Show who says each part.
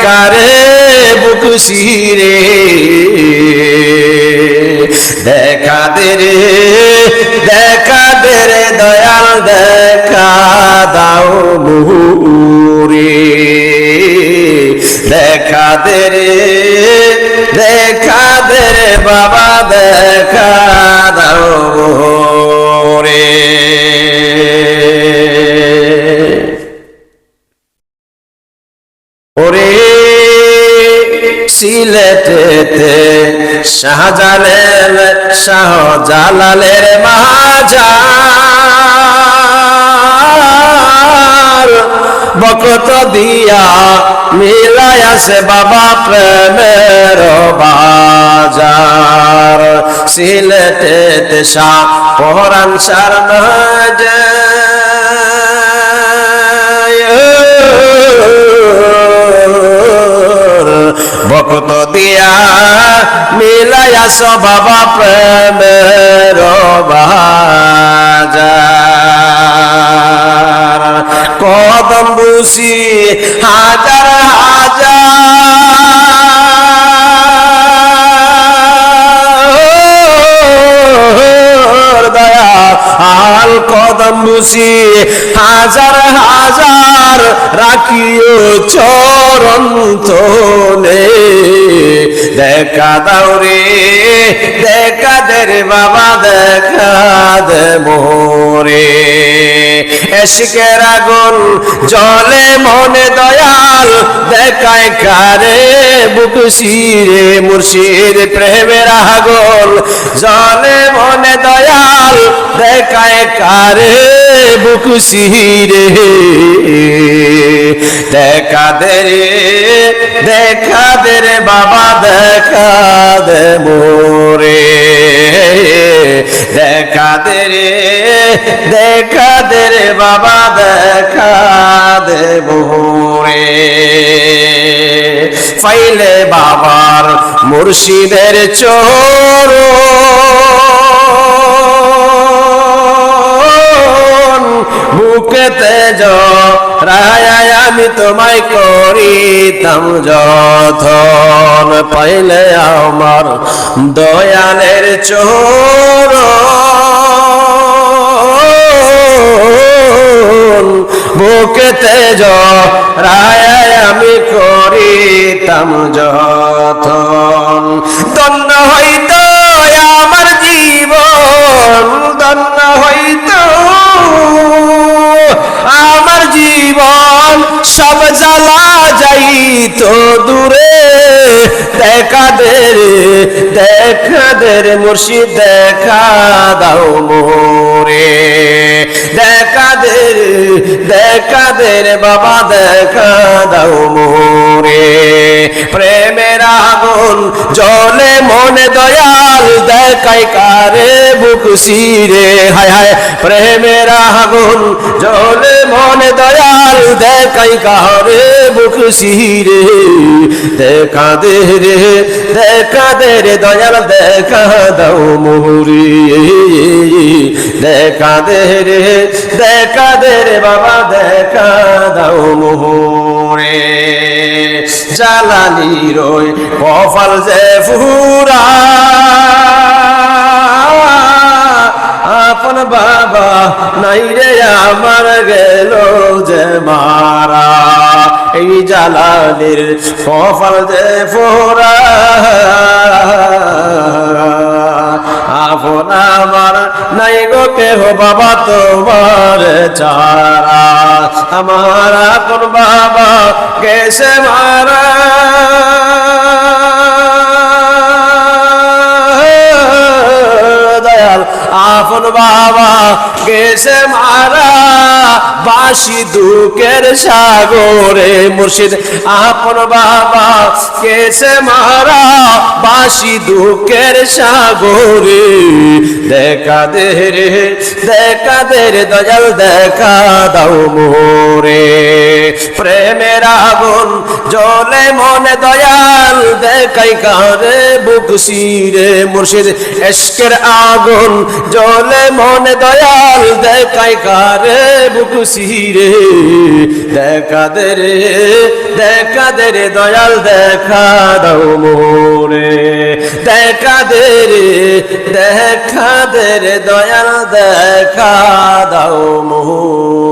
Speaker 1: কারে বুক শিরে দেখা দে রে দয়াল দেখা দাও মুহুরে দেখা দে রে বাবা দেখা দাও রে ওরে সিলেটেতে শাহজালালের মাজার বকত দিয়া মিলাই আছে বাবা প্রেমের বাজার সিলেটেতে শাহ পরান শার বকত দিয়া মিলাইয়াছ বাবা প্রেমের বাজার কদম বুসি হাজার হাজার দয়াল কদম বুসি হাজার হাজার রাখিও চরণ তোলে দেখা দাও রে দেখা দে রে বাবা দেখা দে মোরে এশকের আগুন জলে মনে দয়াল দেখায় কারে বুক শিরে মুর্শিদ প্রেমের আগুন জলে মনে দয়াল দেখায় কারে বুক শিরে দেখা দে রে বাবা দেখা দে মোরে দেখা দে রে বাবা দেখা দে মোরে ফাইলে বাবার মুর্শিদের চরণ বুকেতে জড়ায় আমি তোমায় করিতাম যতন পাইলে আমার দয়ালের চরণ বুকেতে জড়ায় আমি করিতাম যতন ধন্য হইতো আমার জীবন ধন্য হইতো আমার জীবন সব জ্বালা যাইতো দূরে দেখা দে রে মুর্শিদ দেখা দাও মোরে দেখা দে রে বাবা দেখা দাও মোরে প্রেমের আগুন জলে মনে দয়াল দেখাই কারে বুক শিরে হায় হায় প্রেমের আগুন জলে মনে দয়াল দেখাই কারে বুক শিরে দেখা দে রে দয়াল দেখা দাও মোরে দেখা দে রে বাবা দেখা দাও মোরে জালালি রই কপাল যে ফুরা আপন বাবা নাই রে আমার গেল যে মারা এই জালালির কপাল যে ফুরা আপন আমার নাই গো কেহ বাবা তোমার চারা আমার আপন বাবা গেছে মারা দয়াল আপন বাবা গেছে মারা বাসি দুঃখের সাগরে মুর্শিদ আপন বাবা গেছে মারা বাসি দুঃখের সাগরে দেখা দে রে দয়াল দেখা দাও মোরে প্রেমের আগুন জ্বলে মনে দয়াল দেখাই কারে বুক সিরে মুর্শিদ ইশকের আগুন জ্বলে মনে দয়াল দেখাই কারে বুক সিরে দেখা দে রে দয়াল দেখা দাও মোরে দেখা দে রে দয়াল দেখা দাও মোরে